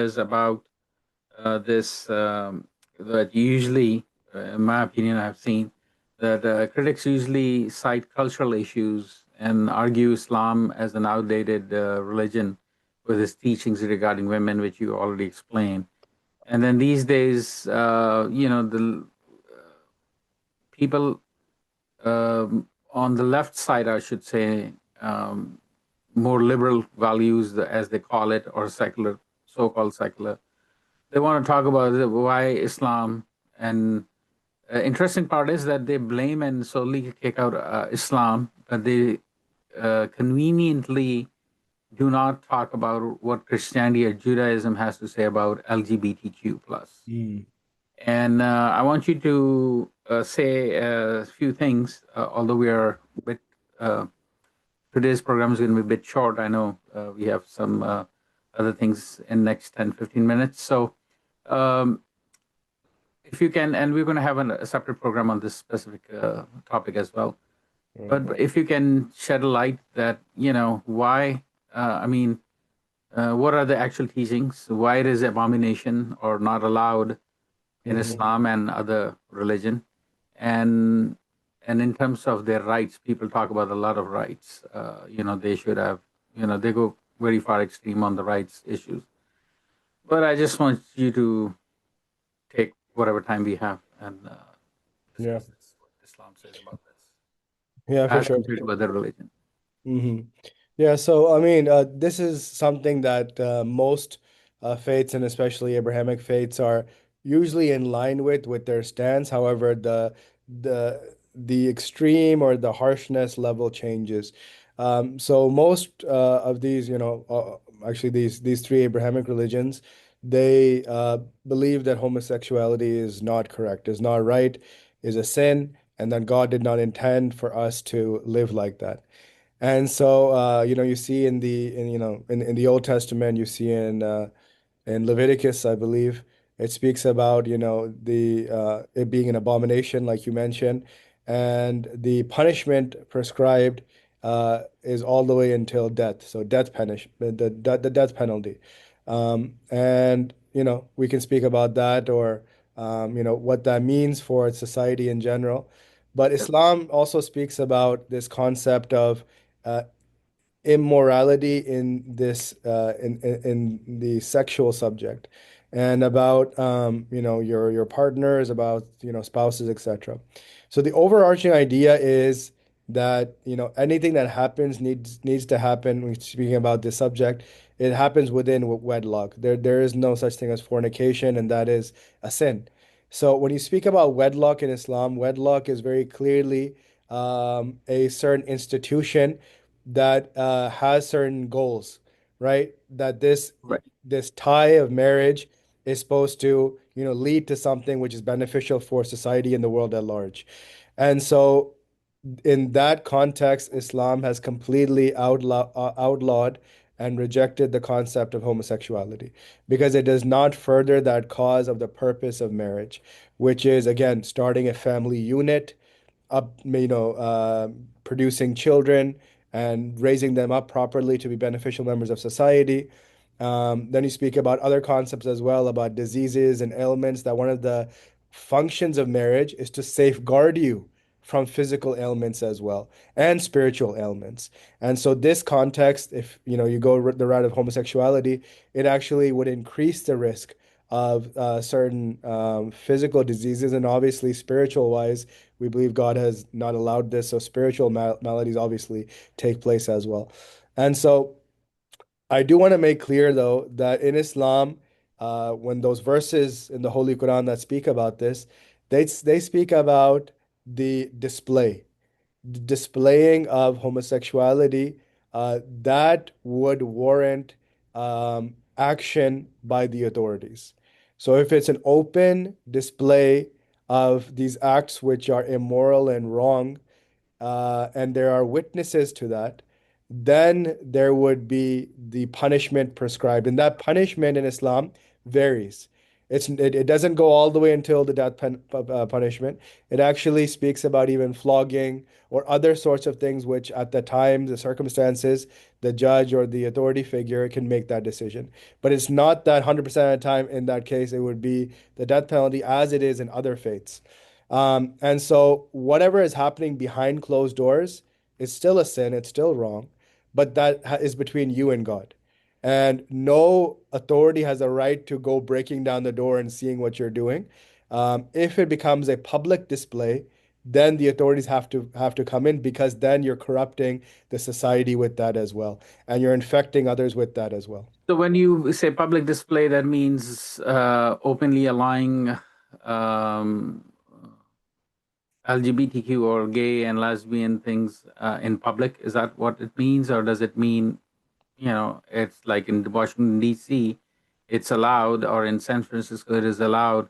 is about this that usually, in my opinion, I've seen that critics usually cite cultural issues and argue Islam as an outdated religion with its teachings regarding women, which you already explained. And then these days, the people on the left side, I should say, more liberal values, as they call it, or secular, so-called secular. They want to talk about why Islam. And interesting part is that they blame and solely kick out Islam, but they conveniently do not talk about what Christianity or Judaism has to say about LGBTQ plus. Mm. And I want you to say a few things, although we are a bit, today's program is going to be a bit short. I know we have some other things in next 10, 15 minutes. So um, if you can, and we're going to have a separate program on this specific topic as well. But if you can shed a light that, why, what are the actual teachings? Why it is abomination or not allowed in Mhm. Islam and other religion, and in terms of their rights, people talk about a lot of rights. They should have. They go very far extreme on the rights issues. But I just want you to take whatever time we have and Yeah, discuss this. What Islam says about this yeah, for as sure. compared to other religion. Hmm. Yeah, so I mean, this is something that most faiths and especially Abrahamic faiths are usually in line with their stance. However, the extreme or the harshness level changes. So most of these, actually these three Abrahamic religions, they believe that homosexuality is not correct, is not right, is a sin, and that God did not intend for us to live like that. And so, you see in the Old Testament, you see in Leviticus, I believe, it speaks about, the it being an abomination, like you mentioned, and the punishment prescribed is all the way until death. So death punish the death penalty. And we can speak about that or what that means for society in general. But Yep. Islam also speaks about this concept of uh, immorality in this in the sexual subject and about your partners, about spouses, etc. So the overarching idea is that anything that happens needs to happen when speaking about this subject. It happens within wedlock. There is no such thing as fornication, and that is a sin. So when you speak about wedlock in Islam, wedlock is very clearly a certain institution that has certain goals, right? That Right. this tie of marriage is supposed to, lead to something which is beneficial for society and the world at large. And so, in that context, Islam has completely outlawed and rejected the concept of homosexuality because it does not further that cause of the purpose of marriage, which is, again, starting a family unit, up, producing children and raising them up properly to be beneficial members of society. Then you speak about other concepts as well, about diseases and ailments, that one of the functions of marriage is to safeguard you from physical ailments as well and spiritual ailments. And so this context, if you go the route of homosexuality, it actually would increase the risk of certain physical diseases, and obviously spiritual wise, we believe God has not allowed this, so spiritual maladies obviously take place as well. And so I do want to make clear, though, that in Islam, when those verses in the Holy Quran that speak about this, they speak about the displaying of homosexuality that would warrant action by the authorities. So if it's an open display of these acts which are immoral and wrong, and there are witnesses to that, then there would be the punishment prescribed. And that punishment in Islam varies. It doesn't go all the way until the punishment. It actually speaks about even flogging or other sorts of things, which at the time, the circumstances, the judge or the authority figure can make that decision. But it's not that 100% of the time. In that case, it would be the death penalty as it is in other faiths. And so whatever is happening behind closed doors is still a sin, it's still wrong, but is between you and God. And no authority has a right to go breaking down the door and seeing what you're doing. If it becomes a public display, then the authorities have to come in, because then you're corrupting the society with that as well, and you're infecting others with that as well. So when you say public display, that means openly allowing um, LGBTQ or gay and lesbian things in public. Is that what it means, or does it mean, it's like in Washington D.C., it's allowed, or in San Francisco it is allowed,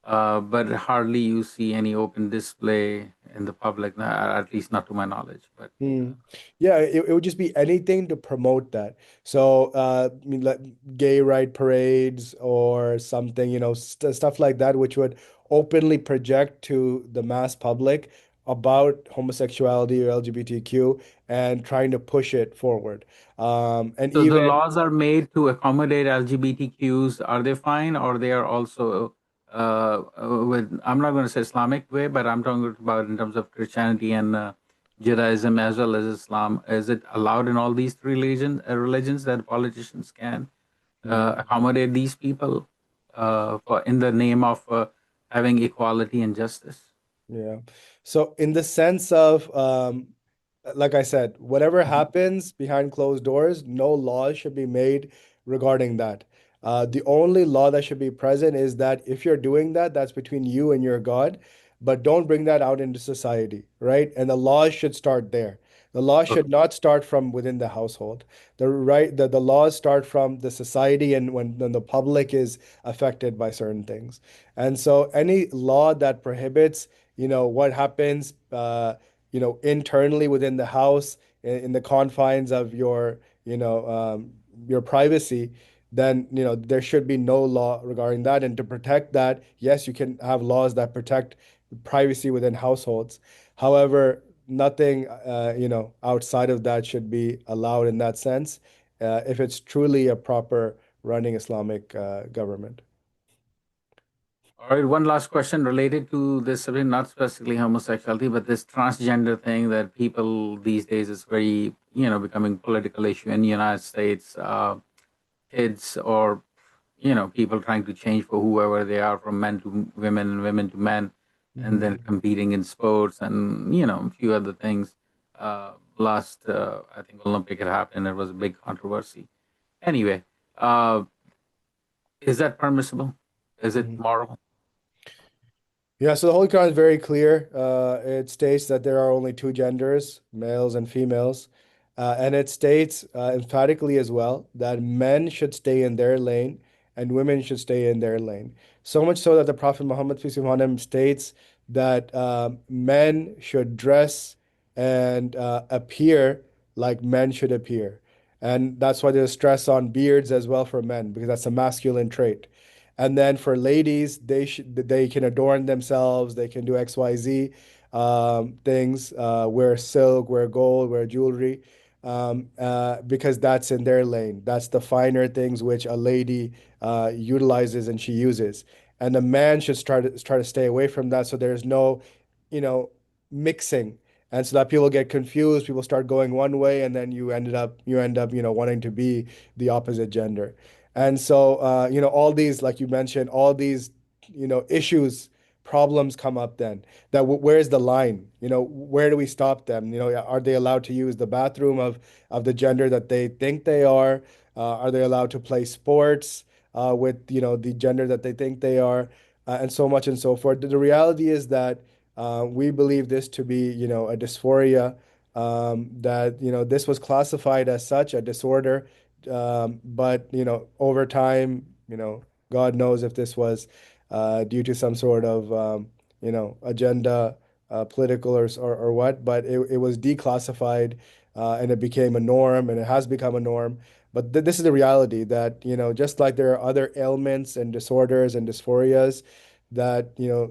but hardly you see any open display in the public, at least not to my knowledge. But Mm. Yeah, it would just be anything to promote that. So, I mean, like gay pride parades or something, stuff like that, which would openly project to the mass public about homosexuality or LGBTQ and trying to push it forward. And so the even laws are made to accommodate LGBTQs. Are they fine, or they are also with? I'm not going to say Islamic way, but I'm talking about in terms of Christianity and Judaism as well as Islam. Is it allowed in all these three religions that politicians can Mm. accommodate these people for in the name of having equality and justice? Yeah. So in the sense of like I said, whatever happens behind closed doors, no laws should be made regarding that. The only law that should be present is that if you're doing that, that's between you and your God, but don't bring that out into society, right? And the laws should start there. The law should not start from within the household. The laws start from the society and when the public is affected by certain things. And so any law that prohibits what happens internally within the house in the confines of your privacy, then there should be no law regarding that. And to protect that, yes, you can have laws that protect privacy within households. However, nothing outside of that should be allowed in that sense, if it's truly a proper running Islamic government. All right, one last question related to this, I mean, not specifically homosexuality, but this transgender thing that people these days is very, becoming political issue in the United States. Kids or, people trying to change for whoever they are, from men to women and women to men, and then Mhm. competing in sports and, a few other things. Last, I think, Olympic had happened. It was a big controversy. Anyway, uh, is that permissible? Is it Mhm. moral? Yeah, so the Holy Quran is very clear. It states that there are only two genders, males and females. And it states emphatically as well that men should stay in their lane and women should stay in their lane. So much so that the Prophet Muhammad, peace be upon him, states that men should dress and appear like men should appear. And that's why there's stress on beards as well for men, because that's a masculine trait. And then for ladies, they can adorn themselves. They can do XYZ things, wear silk, wear gold, wear jewelry, because that's in their lane. That's the finer things which a lady utilizes and she uses. And the man should try to stay away from that, so there's no, you know, mixing. And so that people get confused, people start going one way, and then you end up, wanting to be the opposite gender. And so, all these, like you mentioned, all these, issues, problems come up then. That where's the line? Where do we stop them? Are they allowed to use the bathroom of the gender that they think they are? Are they allowed to play sports with, the gender that they think they are? And so much and so forth. The reality is that we believe this to be, a dysphoria, that, this was classified as such a disorder, but over time, God knows if this was due to some sort of agenda, political or what, but it was declassified, and it became a norm, and it has become a norm. But th this is the reality that, just like there are other ailments and disorders and dysphorias, that,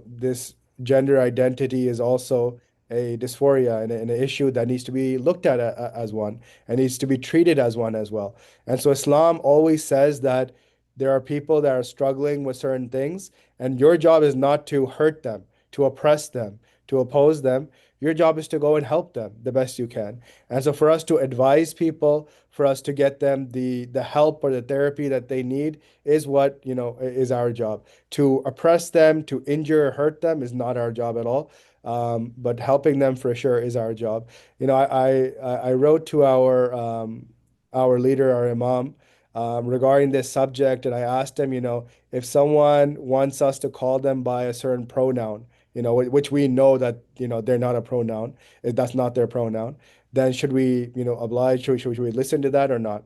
this gender identity is also a dysphoria and an issue that needs to be looked at as one and needs to be treated as one as well. And so Islam always says that there are people that are struggling with certain things, and your job is not to hurt them, to oppress them, to oppose them. Your job is to go and help them the best you can. And so for us to advise people, for us to get them the help or the therapy that they need is what, is our job. To oppress them, to injure or hurt them is not our job at all. But helping them for sure is our job. I wrote to our leader, our imam, regarding this subject, and I asked him, if someone wants us to call them by a certain pronoun, which we know that, they're not a pronoun, that's not their pronoun, then should we, oblige, should we listen to that or not?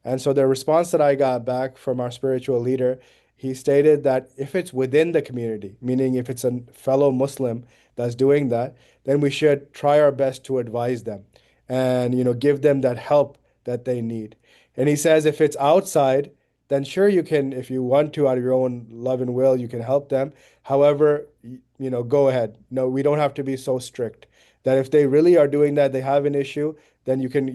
And so the response that I got back from our spiritual leader, he stated that if it's within the community, meaning if it's a fellow Muslim that's doing that, then we should try our best to advise them and, give them that help that they need. And he says if it's outside, then sure you can, if you want to, out of your own love and will, you can help them. However, go ahead. No, we don't have to be so strict. That if they really are doing that, they have an issue, then you can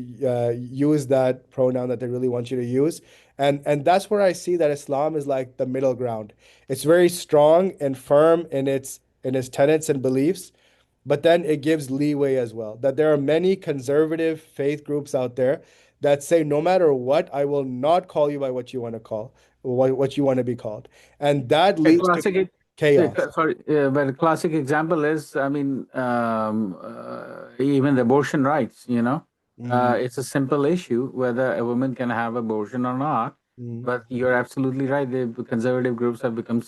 use that pronoun that they really want you to use. And that's where I see that Islam is like the middle ground. It's very strong and firm in its tenets and beliefs, but then it gives leeway as well. That there are many conservative faith groups out there that say, no matter what, I will not call you by what you want to call, what you want to be called. And that A leads to classic, chaos. sorry, but a classic example is, I mean, even the abortion rights. Mm, It's a simple issue whether a woman can have abortion or not. mm, But you're absolutely right. The conservative groups have become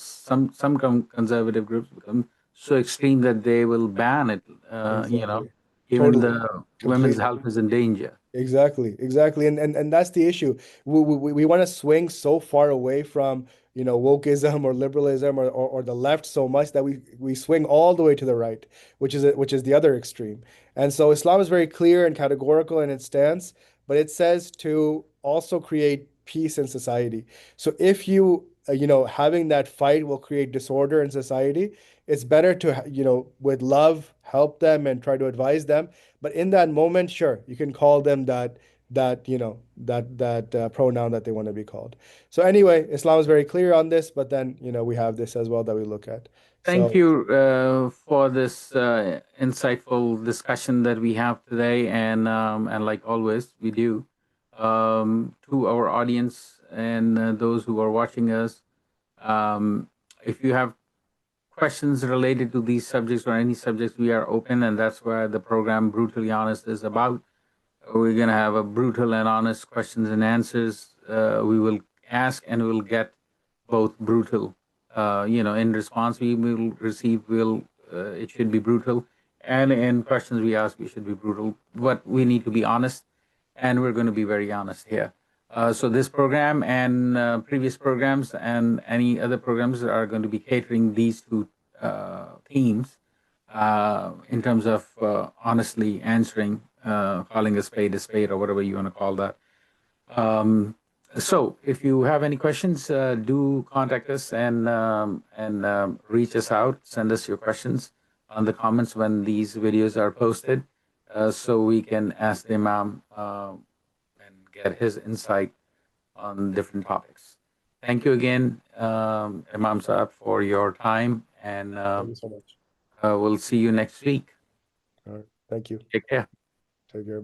conservative groups become so extreme that they will ban it. exactly. Even Totally. the women's Completely. health is in danger. Exactly, exactly, and that's the issue. We want to swing so far away from wokeism or liberalism or the left so much that we swing all the way to the right, which is the other extreme. And so Islam is very clear and categorical in its stance, but it says to also create peace in society. So if you having that fight will create disorder in society, it's better to with love help them and try to advise them, but in that moment, sure, you can call them that pronoun that they want to be called. So anyway, Islam is very clear on this, but then we have this as well that we look at. Thank So you for this insightful discussion that we have today, and like always, we do to our audience and those who are watching us. If you have questions related to these subjects or any subjects, we are open, and that's why the program Brutally Honest is about. We're going to have a brutal and honest questions and answers. We will ask and we'll get both brutal. In response we will receive, will it should be brutal, and in questions we ask, we should be brutal. But we need to be honest, and we're going to be very honest here. So this program and previous programs and any other programs are going to be catering these two themes in terms of honestly answering, calling a spade, or whatever you want to call that. So, if you have any questions, do contact us and reach us out. Send us your questions on the comments when these videos are posted, so we can ask the Imam and get his insight on different topics. Thank you again, Imam Saab, for your time, and thank you so much. we'll see you next week. All right. Thank you. Take care. Take care.